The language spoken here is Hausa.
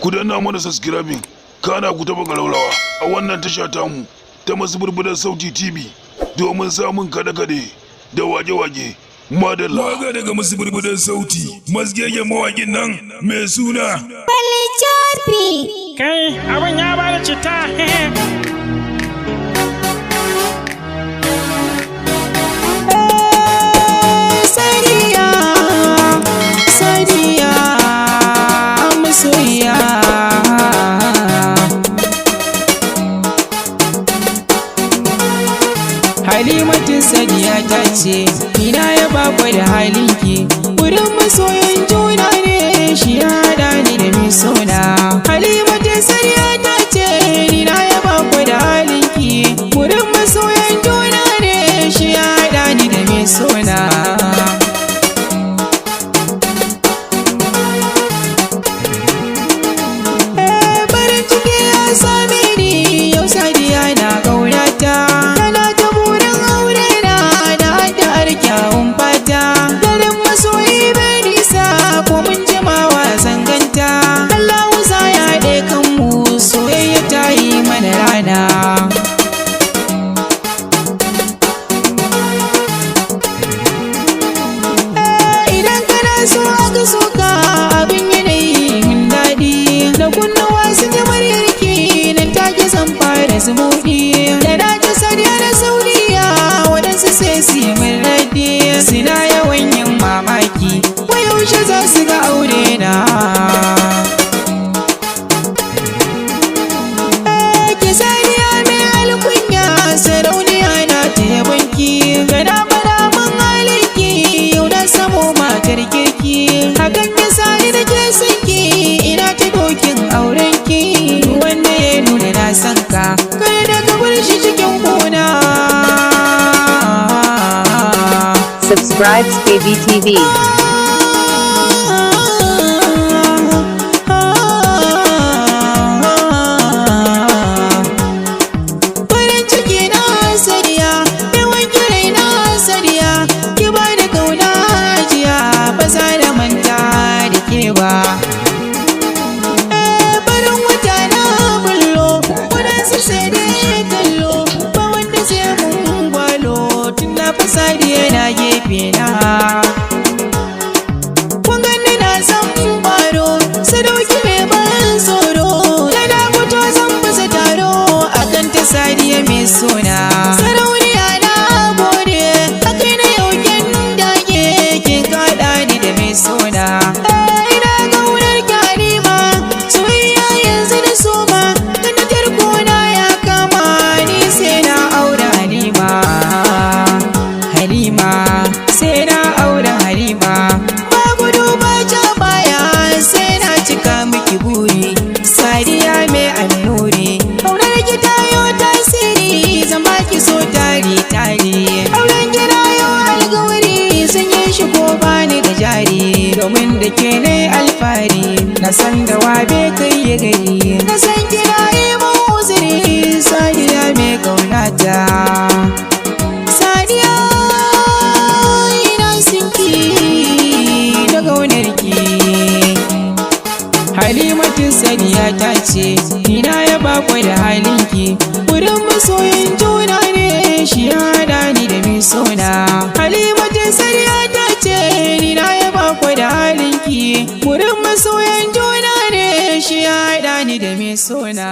ku danna mana subscribing kana ku taba garaurawa a wannan tasha tamu ta masu burbudan sauti TV domin samun kada-kade da wage-wage. Madalla waga daga masu burbudan sauti masgegen mawaƙin nan mai suna kolchofi. Kai abin ya bada citta. Sadiya, Sadiya, masoyiya. Halimatut Sadiya ta ce, ina ya bako da halinki, wurin masoyan juna ne shi ya haɗa ni da mai sona. Halimatut Sadiya ta ce, ina ya bako da halinki, wurin masoyan juna ne shi ya haɗa ni da mai sona. Farin ciki ya same ni yau, Sadiya na ƙaunata. Kyawun fata garin masoyi bai nisa ko mun jima wasan ganta. Allah za ya haɗe kanmu soyayya ta yi mana rana. Idan kana so aka soka abin yanayi min daɗi, da kunnuwa su ji muryarki nan take zan fara zumuɗi. Da na ji Sadiya da Saudiya waɗansu sai su yi min suna yawan yin mamaki, wai yaushe za su ga aure na. Ki Sadiya mai alkunya, sarauniya na ta yabanki, gana fada mun halinki yau na samo matar kirki. Hakan ya sani da ke sanki ina ta dokin aurenki, wanda ya nuna na san ka kai da ka bar shi cikin kuna. Subscribe KBTV. Farin ciki na Sadiya, yawan kirai na Sadiya, ki ba da kauna jiya ba za da manta da ke ba. Farin wata na bullo, wadansu sai dai kallo, ba wanda sai mun gwalo tun na fa Sadiya na gefe na. Kun gani na san baro, sadauki mai ban tsoro, da na fito zan baza taro akan ta Sadiya mai sona. Sarauniya na gode, akai na yau kin dage kin kaɗa ni da mai sona. Ina gaunar ki Halima, soyayya yanzu da soma, tunda tarko na ya kama ni sai na aure Halima. Halima sai na aure Halima, ba gudu ba ja baya sai na cika miki buri. Sadiya mai annuri, auren ki tayo tasiri, zan baki so tari tari. Auren gida yau alkawari sun yi shi ko bani da jari, domin da ke ne alfahari na san da wabe kai ya gari. Na san kira yi uzuri Sadiya mai kaunata. Sadiya ina sinki da ƙaunarki. Halimatut Sadiya ta ce, ina ya bako da halinki, wurin masoyin juna ne shi ya haɗa ni da mai sona. Halimatut Sadiya ta ce, ina ya bako da halinki, wurin masoyin juna ne shi ya haɗa ni da mai sona.